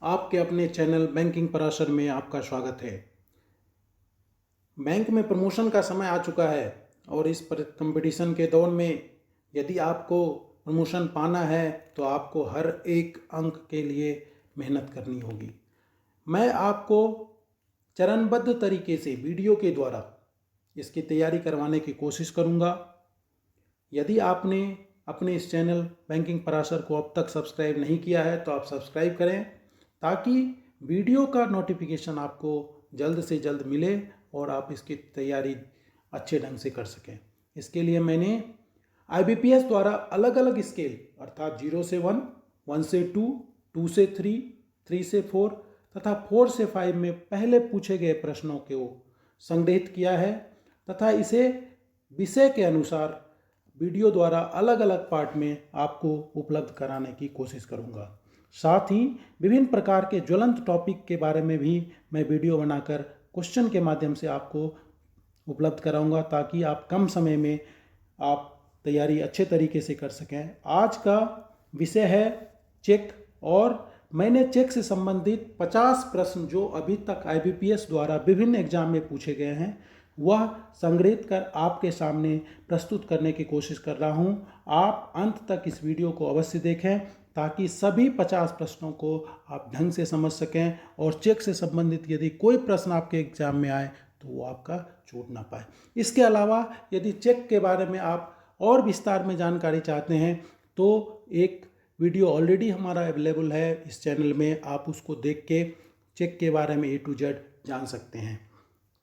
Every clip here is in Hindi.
आपके अपने चैनल बैंकिंग पराशर में आपका स्वागत है। बैंक में प्रमोशन का समय आ चुका है और इस कंपटीशन के दौर में यदि आपको प्रमोशन पाना है तो आपको हर एक अंक के लिए मेहनत करनी होगी। मैं आपको चरणबद्ध तरीके से वीडियो के द्वारा इसकी तैयारी करवाने की कोशिश करूंगा। यदि आपने अपने इस चैनल बैंकिंग पराशर को अब तक सब्सक्राइब नहीं किया है तो आप सब्सक्राइब करें ताकि वीडियो का नोटिफिकेशन आपको जल्द से जल्द मिले और आप इसकी तैयारी अच्छे ढंग से कर सकें। इसके लिए मैंने IBPS द्वारा अलग अलग स्केल अर्थात 0 से 1, 1 से 2, 2 से 3, 3 से 4 तथा 4 से 5 में पहले पूछे गए प्रश्नों को संग्रहित किया है तथा इसे विषय के अनुसार वीडियो द्वारा अलग अलग पार्ट में आपको उपलब्ध कराने की कोशिश करूंगा। साथ ही विभिन्न प्रकार के ज्वलंत टॉपिक के बारे में भी मैं वीडियो बनाकर क्वेश्चन के माध्यम से आपको उपलब्ध कराऊंगा ताकि आप कम समय में आप तैयारी अच्छे तरीके से कर सकें। आज का विषय है चेक और मैंने चेक से संबंधित 50 प्रश्न जो अभी तक IBPS द्वारा विभिन्न एग्जाम में पूछे गए हैं वह संग्रहित कर आपके सामने प्रस्तुत करने की कोशिश कर रहा हूं। आप अंत तक इस वीडियो को अवश्य देखें ताकि सभी 50 प्रश्नों को आप ढंग से समझ सकें और चेक से संबंधित यदि कोई प्रश्न आपके एग्जाम में आए तो वो आपका छूट ना पाए। इसके अलावा यदि चेक के बारे में आप और विस्तार में जानकारी चाहते हैं तो एक वीडियो ऑलरेडी हमारा अवेलेबल है इस चैनल में, आप उसको देख के चेक के बारे में A to Z जान सकते हैं।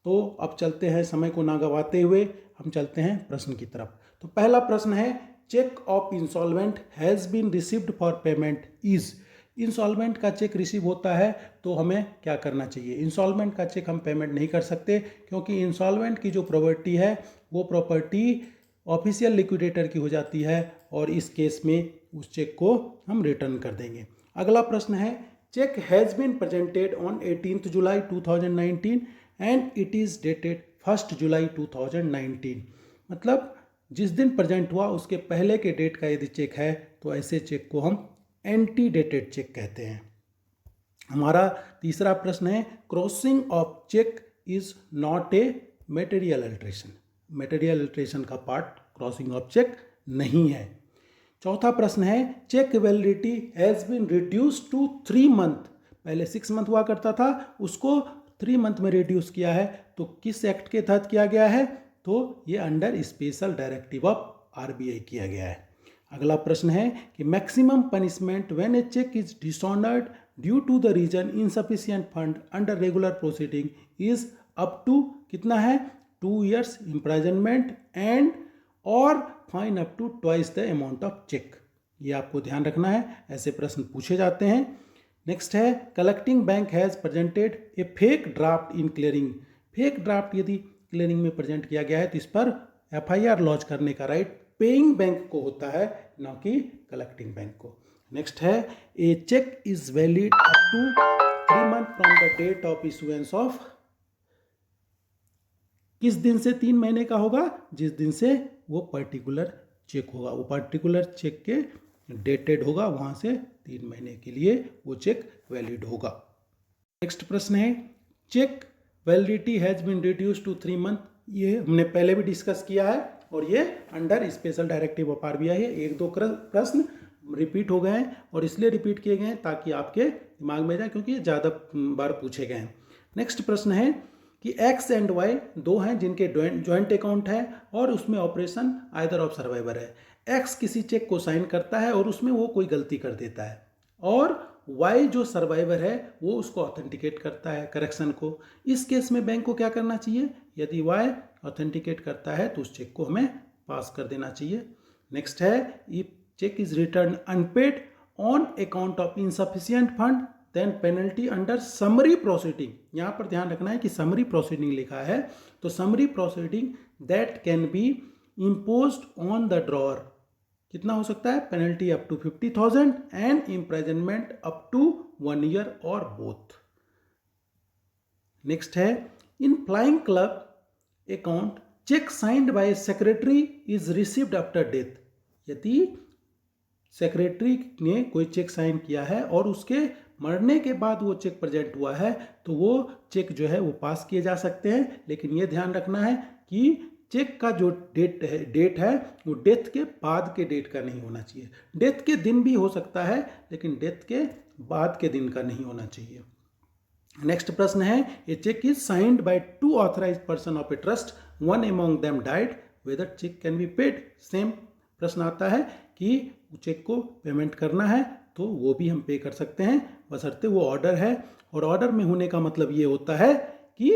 तो अब चलते हैं, समय को ना गवाते हुए हम चलते हैं प्रश्न की तरफ। तो पहला प्रश्न है, cheque of insolvent has been received for payment is. Insolvent का चेक रिसीव होता है तो हमें क्या करना चाहिए। इंसॉल्वेंट का चेक हम पेमेंट नहीं कर सकते क्योंकि इंसॉल्वेंट की जो प्रॉपर्टी है वो प्रॉपर्टी ऑफिशियल लिक्विडेटर की हो जाती है और इस केस में उस चेक को हम रिटर्न कर देंगे। अगला प्रश्न है, cheque has been presented on 18 July 2019 and it is dated 1 July 2019। मतलब जिस दिन प्रेजेंट हुआ उसके पहले के डेट का यदि चेक है तो ऐसे चेक को हम एंटी डेटेड चेक कहते हैं। हमारा तीसरा प्रश्न है, crossing of cheque is not a material alteration. Material alteration का पार्ट क्रॉसिंग ऑफ चेक नहीं है। चौथा प्रश्न है, cheque validity has been reduce to 3 month. पहले 6 मंथ हुआ करता था, उसको 3 मंथ में रिड्यूस किया है। तो किस एक्ट के तहत किया गया है? तो ये under special directive of RBI किया गया है। अगला प्रश्न है कि maximum punishment when a cheque is dishonoured due to the reason insufficient fund under regular proceeding is up to कितना है? 2 years इम्प्राइजनमेंट एंड और fine up to twice the amount of cheque. ये आपको ध्यान रखना है, ऐसे प्रश्न पूछे जाते हैं। नेक्स्ट है, collecting bank has presented A fake draft in clearing. Fake draft यदि क्लियरिंग में प्रेजेंट किया गया है तो इस पर FIR लॉन्च करने का राइट पेइंग बैंक को होता है, न कि कलेक्टिंग बैंक को। नेक्स्ट है, a cheque is valid up to 3 months from the date of issuance of. किस दिन से 3 महीने का होगा? जिस दिन से वो पर्टिकुलर चेक होगा, वो पर्टिकुलर चेक के डेटेड होगा, वहाँ से 3 महीने के लिए वो चेक वैलिड होगा। नेक्स्ट प्रश्न है, cheque validity has been reduce to 3 month. ये हमने पहले भी डिस्कस किया है और ये under special directive of RBI है। 1-2 प्रश्न रिपीट हो गए हैं और इसलिए रिपीट किए गए हैं ताकि आपके दिमाग में जाए, क्योंकि ये ज़्यादा बार पूछे गए हैं। नेक्स्ट प्रश्न है कि X एंड Y 2 हैं जिनके जॉइंट अकाउंट है और उसमें ऑपरेशन आइदर ऑफ सर्वाइवर है। X किसी चेक को साइन करता है और उसमें वो कोई गलती कर देता है और Y जो सर्वाइवर है वो उसको ऑथेंटिकेट करता है करेक्शन को। इस केस में बैंक को क्या करना चाहिए? यदि Y ऑथेंटिकेट करता है तो उस चेक को हमें पास कर देना चाहिए। नेक्स्ट है, if cheque is return unpaid on account of insufficient fund then penalty under summary proceeding. यहाँ पर ध्यान रखना है कि समरी प्रोसीडिंग लिखा है, तो summary proceeding that can be imposed on the drawer कितना हो सकता है? Penalty up to 50,000 and imprisonment up to 1 year और बोथ। नेक्स्ट है, in flying club account cheque signed by secretary is received after death. यदि सेक्रेटरी ने कोई चेक साइन किया है और उसके मरने के बाद वो चेक प्रेजेंट हुआ है तो वो चेक जो है वो पास किए जा सकते हैं, लेकिन ये ध्यान रखना है कि चेक का जो डेट है वो डेथ के बाद के डेट का नहीं होना चाहिए। डेथ के दिन भी हो सकता है, लेकिन डेथ के बाद के दिन का नहीं होना चाहिए। नेक्स्ट प्रश्न है, a cheque is signed by 2 authorised person of a trust, one among them died, whether cheque can be paid. Same प्रश्न आता है कि चेक को पेमेंट करना है तो वो भी हम पे कर सकते हैं, बशर्ते वो ऑर्डर है। और ऑर्डर में होने का मतलब ये होता है कि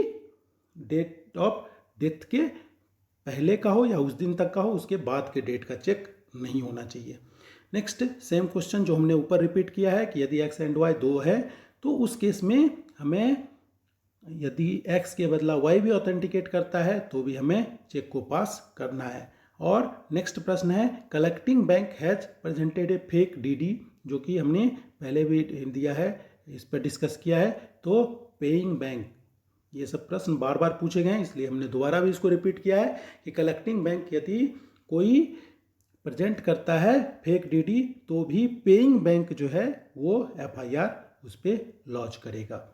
डेट ऑफ डेथ के पहले का हो या उस दिन तक का हो, उसके बाद के डेट का चेक नहीं होना चाहिए। नेक्स्ट सेम क्वेश्चन जो हमने ऊपर रिपीट किया है कि यदि x एंड y 2 है तो उस केस में हमें यदि x के बदला y भी ऑथेंटिकेट करता है तो भी हमें चेक को पास करना है। और नेक्स्ट प्रश्न है, collecting bank has presented A fake DD, जो कि हमने पहले भी दिया है, इस पर डिस्कस किया है। तो पेइंग बैंक, ये सब प्रश्न बार बार पूछे गए हैं, इसलिए हमने दोबारा भी इसको रिपीट किया है कि कलेक्टिंग बैंक यदि कोई प्रेजेंट करता है फेक डीडी तो भी पेइंग बैंक जो है वो FIR उस पर लॉन्च करेगा।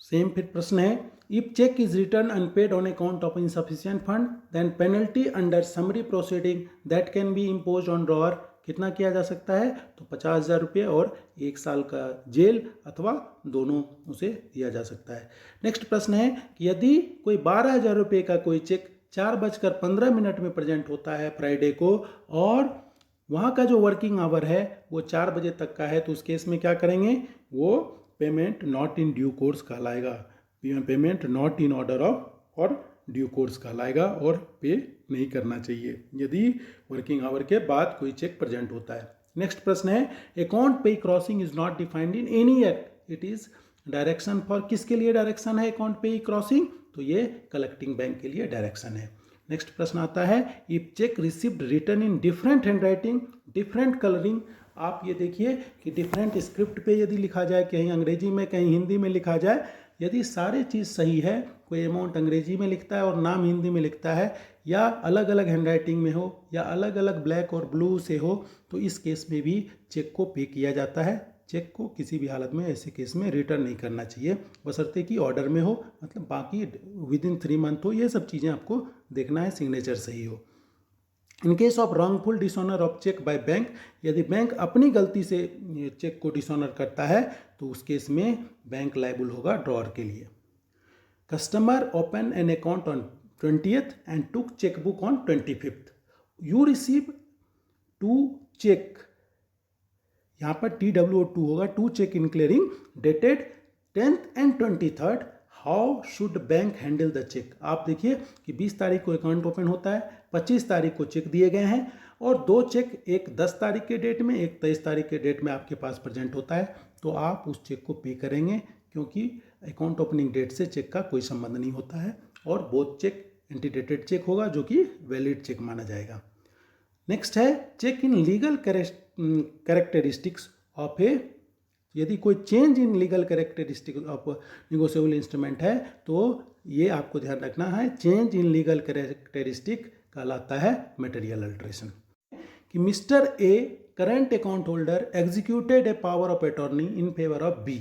सेम फिर प्रश्न है, if cheque is return unpaid on account of insufficient fund then penalty under summary proceeding that can be impose on drawer कितना किया जा सकता है? तो 50,000 रुपये और 1 साल का जेल अथवा दोनों उसे दिया जा सकता है। नेक्स्ट प्रश्न है कि यदि कोई 12,000 रुपये का कोई चेक 4:15 में प्रेजेंट होता है फ्राइडे को और वहाँ का जो वर्किंग आवर है वो 4 बजे तक का है, तो उस केस में क्या करेंगे? वो payment not in due course कहलाएगा, payment not in order of और ड्यू कोर्स कहलाएगा और पे नहीं करना चाहिए यदि वर्किंग आवर के बाद कोई चेक प्रेजेंट होता है। नेक्स्ट प्रश्न है, अकाउंट पे crossing is not defined in any act, it is direction for, किसके लिए डायरेक्शन है अकाउंट पे क्रॉसिंग? तो ये कलेक्टिंग बैंक के लिए डायरेक्शन है। नेक्स्ट प्रश्न आता है, if cheque received return in different hand writing different colouring, आप ये देखिए कि डिफरेंट स्क्रिप्ट पे यदि लिखा जाए, कहीं अंग्रेजी में कहीं हिंदी में लिखा जाए, यदि सारी चीज़ सही है, कोई अमाउंट अंग्रेजी में लिखता है और नाम हिंदी में लिखता है, या अलग अलग हैंड राइटिंग में हो या अलग अलग ब्लैक और ब्लू से हो, तो इस केस में भी चेक को पे किया जाता है। चेक को किसी भी हालत में ऐसे केस में रिटर्न नहीं करना चाहिए, बशर्ते कि ऑर्डर में हो, मतलब बाकी विद इन 3 मंथ हो। ये सब चीज़ें आपको देखना है, सिग्नेचर सही हो। In case of wrongful dishonour of cheque by bank, यदि बैंक अपनी गलती से चेक को डिसऑनर करता है तो उस केस में बैंक लायबल होगा ड्रॉअर के लिए। Customer open an account on 20th and took chequebook on 25th, you receive 2 cheque, यहाँ पर TWO2 होगा, 2 cheque in clearing dated 10th and 23rd, how should bank handle the cheque? आप देखिए कि 20 तारीख को अकाउंट ओपन होता है, 25 तारीख को चेक दिए गए हैं और 2 चेक, एक 10 तारीख के डेट में, एक 23 तारीख के डेट में आपके पास प्रेजेंट होता है, तो आप उस चेक को पे करेंगे क्योंकि अकाउंट ओपनिंग डेट से चेक का कोई संबंध नहीं होता है और बोथ चेक एंटीडेटेड चेक होगा जो कि वैलिड चेक माना जाएगा। नेक्स्ट है, cheque in legal characteristics of a, यदि कोई change in legal characteristic of negotiable instrument है तो ये आपको ध्यान रखना है, चेंज इन लीगल कैरेक्टरिस्टिक कहलाता है मटेरियल अल्टरेशन। कि mister A current account holder executed a power of attorney in favour of B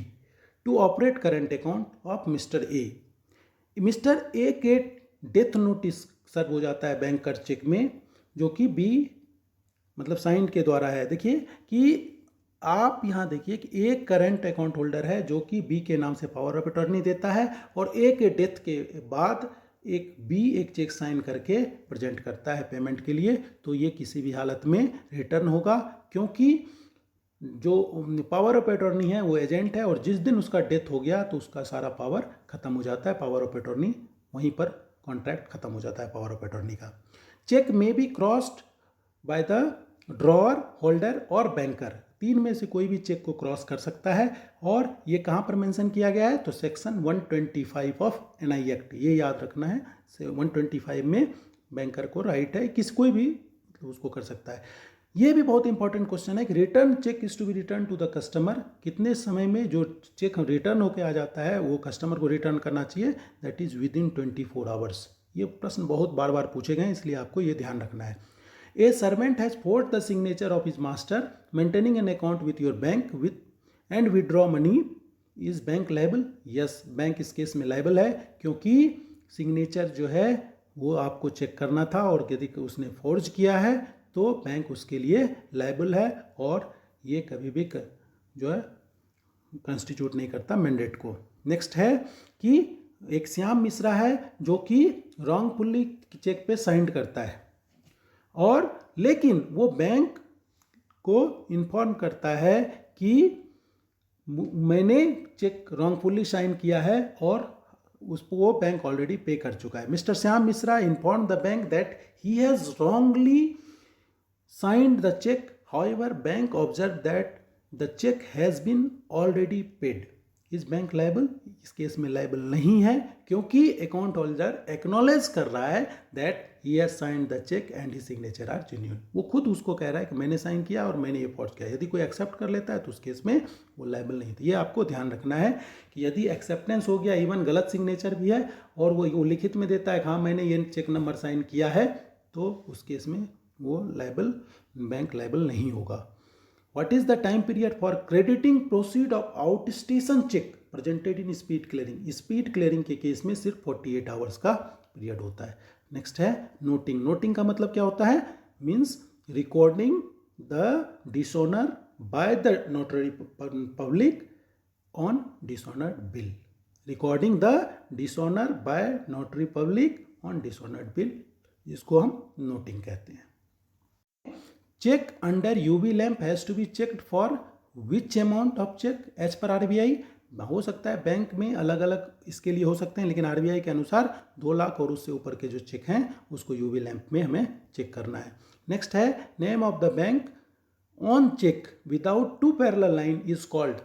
to operate current account of mister A. Mister A के डेथ नोटिस सर्व हो जाता है बैंकर चेक में, जो कि बी मतलब साइन के द्वारा है। देखिए कि आप यहाँ देखिए कि एक करंट अकाउंट होल्डर है जो कि बी के नाम से पावर ऑफ अटॉर्नी देता है और ए के डेथ के बाद एक चेक साइन करके प्रेजेंट करता है पेमेंट के लिए, तो ये किसी भी हालत में रिटर्न होगा क्योंकि जो पावर ऑफ अटॉर्नी है वो एजेंट है और जिस दिन उसका डेथ हो गया तो उसका सारा पावर खत्म हो जाता है, पावर ऑफ अटॉर्नी वहीं पर कॉन्ट्रैक्ट खत्म हो जाता है पावर ऑफ अटॉर्नी का। चेक में B crossed by the drawer, holder और बैंकर, 3 में से कोई भी चेक को क्रॉस कर सकता है और ये कहाँ पर मेंशन किया गया है? तो सेक्शन 125 ऑफ NI एक्ट, ये याद रखना है। 125 में बैंकर को राइट है, कोई भी उसको कर सकता है। ये भी बहुत इंपॉर्टेंट क्वेश्चन है कि return cheque is to be return to the customer, कितने समय में जो चेक रिटर्न होकर आ जाता है वो कस्टमर को रिटर्न करना चाहिए? That is with in 24 hours. ये प्रश्न बहुत बार बार पूछे गए, इसलिए आपको ये ध्यान रखना है। A servant has forged the signature of his master maintaining an account with your bank with and withdraw money, is bank liable? Yes, bank इस केस में लायबल है, क्योंकि सिग्नेचर जो है वो आपको चेक करना था और यदि उसने फोर्ज किया है तो बैंक उसके लिए लायबल है, और ये कभी भी जो है कंस्टिट्यूट नहीं करता मैंडेट को। नेक्स्ट है कि एक श्याम मिश्रा है जो कि रॉन्गफुली चेक पे साइन करता है, और लेकिन वो बैंक को इन्फॉर्म करता है कि मैंने चेक रॉन्गफुली साइन किया है और उसको वो बैंक ऑलरेडी पे कर चुका है। Mister Shyam Mishra inform the bank that he has wrongly signed the check, however bank observed that the check has been already paid. Is bank liable? इस केस में लायबल नहीं है, क्योंकि अकाउंट होल्डर एक्नॉलेज कर रहा है that he has signed the cheque and his signature are genuine. वो खुद उसको कह रहा है कि मैंने साइन किया और मैंने ये फॉर्ज किया। यदि कोई एक्सेप्ट कर लेता है तो उस केस में वो लायबल नहीं था। ये आपको ध्यान रखना है कि यदि एक्सेप्टेंस हो गया, इवन गलत सिग्नेचर भी है और वो लिखित में देता है हाँ मैंने ये चेक नंबर साइन किया है, तो उस केस में वो लायबल, बैंक लायबल नहीं होगा। What is the time period for crediting proceed of out station cheque presented in speed clearing? Speed clearing के केस में सिर्फ 48 आवर्स का पीरियड होता है। नेक्स्ट है नोटिंग। नोटिंग का मतलब क्या होता है? Means recording the dishonour by the notary public on dishonoured bill. Recording the dishonour by notary public on dishonoured bill, इसको हम नोटिंग कहते हैं। Cheque under UV lamp has to be checked for which amount of cheque as per RBI? हो सकता है बैंक में अलग अलग इसके लिए हो सकते हैं, लेकिन आरबीआई के अनुसार 2 लाख और उससे ऊपर के जो चेक हैं उसको यूवी लैम्प में हमें चेक करना है। नेक्स्ट है name of the bank on cheque without 2 parallel line is called.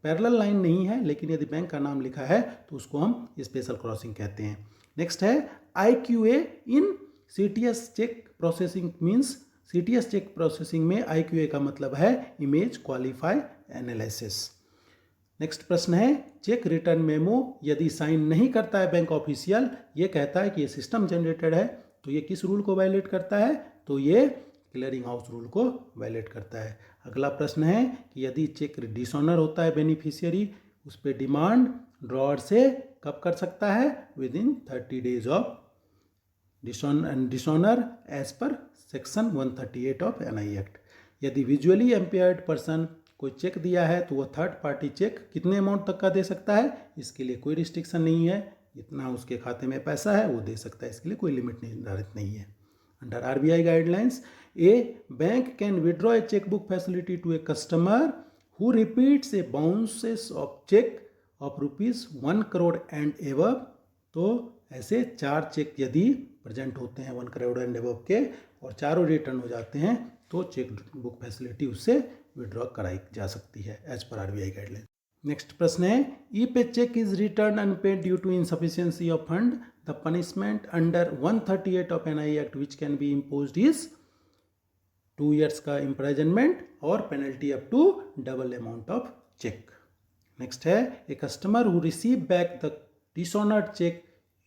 Parallel line नहीं है, लेकिन यदि बैंक का नाम लिखा है तो उसको हम स्पेशल क्रॉसिंग कहते हैं। नेक्स्ट है IQA in CTS cheque processing means, CTS cheque processing में IQA का मतलब है इमेज क्वालिफाई एनालिसिस। नेक्स्ट प्रश्न है चेक रिटर्न मेमो यदि साइन नहीं करता है बैंक ऑफिशियल, ये कहता है कि ये सिस्टम जनरेटेड है, तो ये किस रूल को वायलेट करता है? तो ये क्लियरिंग हाउस रूल को वायलेट करता है। अगला प्रश्न है कि यदि चेक डिसऑनर होता है बेनिफिशियरी, उस पर डिमांड ड्रॉअर से कब कर सकता है? Within 30 days of dishonour as per section 138 of NI act. यदि विजुअली एम्पेयर्ड पर्सन कोई चेक दिया है तो वह थर्ड पार्टी चेक कितने अमाउंट तक का दे सकता है? इसके लिए कोई रिस्ट्रिक्शन नहीं है, जितना उसके खाते में पैसा है वो दे सकता है, इसके लिए कोई लिमिट निर्धारित नहीं है। Under RBI guidelines, a bank can withdraw a cheque book facility to a customer who repeats a bounces of cheque of ₹1 crore and above. तो ऐसे 4 चेक यदि प्रेजेंट होते हैं 1 करोड़ एंड एबव के और चारों रिटर्न हो जाते हैं तो चेक बुक फैसिलिटी उससे विड्रॉ कराई जा सकती है as per RBI guideline. Next प्रश्न है if a cheque is return unpaid due to insufficiency of fund the punishment under 138 of NI act which can be imposed is 2 years का इम्प्रिजनमेंट और penalty up to double amount of cheque. Next है a customer who receive back the dishonoured cheque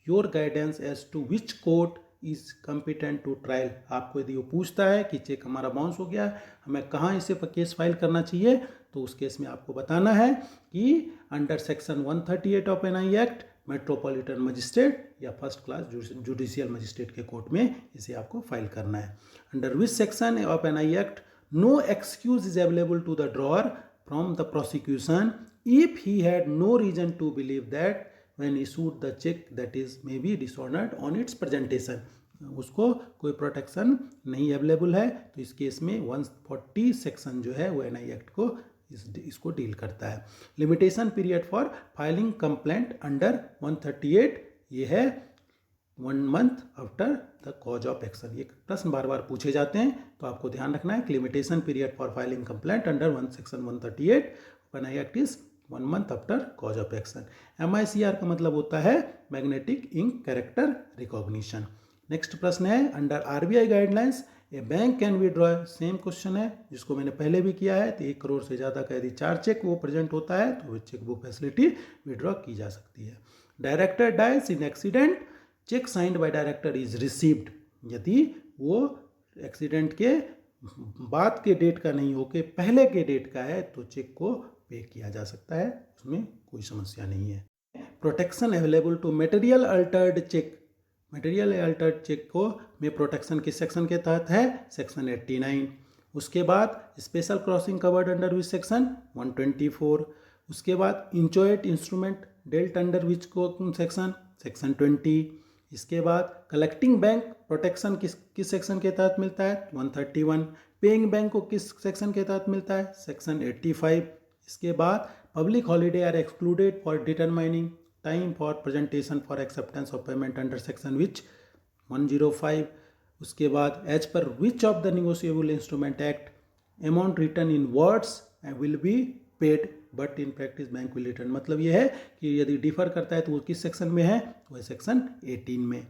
your guidance as to which court is competent to trial. आपको यदि वो पूछता है कि चेक हमारा बाउंस हो गया, हमें कहाँ इसे पर केस फाइल करना चाहिए, तो उस केस में आपको बताना है कि under section 138 of NI act metropolitan magistrate या फर्स्ट क्लास जुडिशियल मजिस्ट्रेट के कोर्ट में इसे आपको फाइल करना है। Under which section of NI act no excuse is available to the drawer from the prosecution if he had no reason to believe that when issued the check that is may be dishonored on its presentation। उसको कोई प्रोटेक्शन नहीं अवेलेबल है, तो इस केस में 140 सेक्शन जो है वो NI एक्ट को इसको डील करता है। Limitation period for filing complaint under 138 ये है 1 month after the cause of action. ये प्रश्न बार बार पूछे जाते हैं, तो आपको ध्यान रखना है कि limitation period for filing complaint under section 138 NI act is 1 month after cause of action. MICR का मतलब होता है magnetic ink character recognition. Next प्रश्न है under RBI guidelines a bank can withdraw, same question है जिसको मैंने पहले भी किया है, तो 1 करोड़ से ज़्यादा का यदि 4 चेक वो प्रेजेंट होता है तो वो चेक बुक फैसिलिटी विड्रॉ की जा सकती है। Director dies in accident cheque signed by director is received, यदि वो एक्सीडेंट के बाद के डेट का नहीं होके पहले के डेट का है तो चेक को पे किया जा सकता है, उसमें कोई समस्या नहीं है। Protection available to material altered cheque. Material altered cheque को में प्रोटेक्शन किस सेक्शन के तहत है? सेक्शन 89। उसके बाद special crossing covered under which section? 124। उसके बाद इंचोएट इंस्ट्रूमेंट डेल्ट अंडर विच को सेक्शन? सेक्शन 20। इसके बाद कलेक्टिंग बैंक प्रोटेक्शन किस सेक्शन के तहत मिलता है? 131। पेइंग बैंक को किस सेक्शन के तहत मिलता है? सेक्शन 85। इसके बाद public holiday are excluded for determining time for presentation for acceptance of payment under section which? 105। उसके बाद as per which of the negotiable instrument act amount return in words will be paid but in practice bank will return. मतलब ये है कि यदि डिफर करता है तो वो किस सेक्शन में है? वो सेक्शन 18 में।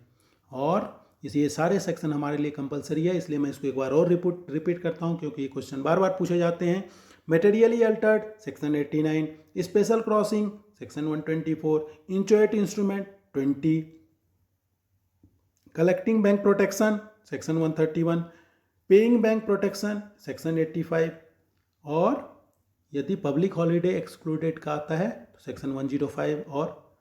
और ये सारे सेक्शन हमारे लिए कंपलसरी है, इसलिए मैं इसको एक बार और रिपीट करता हूँ क्योंकि ये क्वेश्चन बार बार पूछे जाते हैं। Materially altered section 89, special crossing section 124, inchoate instrument 20, collecting bank protection section 131, paying bank protection section 85, और यदि पब्लिक हॉलीडे एक्सक्लूडेड का आता है तो सेक्शन 105, और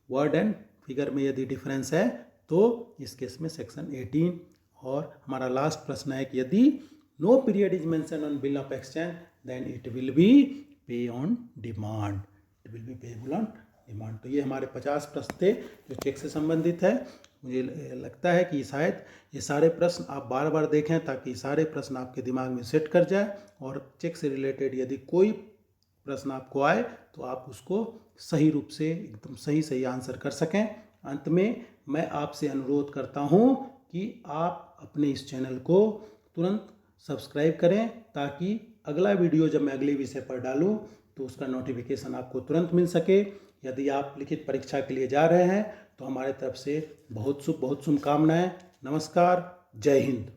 वर्ड एंड फिगर में यदि डिफरेंस है तो इस केस में सेक्शन 18। और हमारा लास्ट प्रश्न है कि यदि no period is mention on bill of exchange then it will be pay on demand, it will be payable on demand. तो ये हमारे 50 प्रश्न थे जो चेक से संबंधित है। मुझे लगता है कि शायद ये सारे प्रश्न आप बार बार देखें ताकि सारे प्रश्न आपके दिमाग में सेट कर जाए, और चेक से रिलेटेड यदि कोई प्रश्न आपको आए तो आप उसको सही रूप से एकदम सही आंसर कर सकें। अंत में मैं आपसे अनुरोध करता हूँ कि आप अपने इस चैनल को तुरंत सब्सक्राइब करें ताकि अगला वीडियो जब मैं अगले विषय पर डालूं तो उसका नोटिफिकेशन आपको तुरंत मिल सके। यदि आप लिखित परीक्षा के लिए जा रहे हैं तो हमारे तरफ से बहुत शुभकामनाएं। नमस्कार, जय हिंद।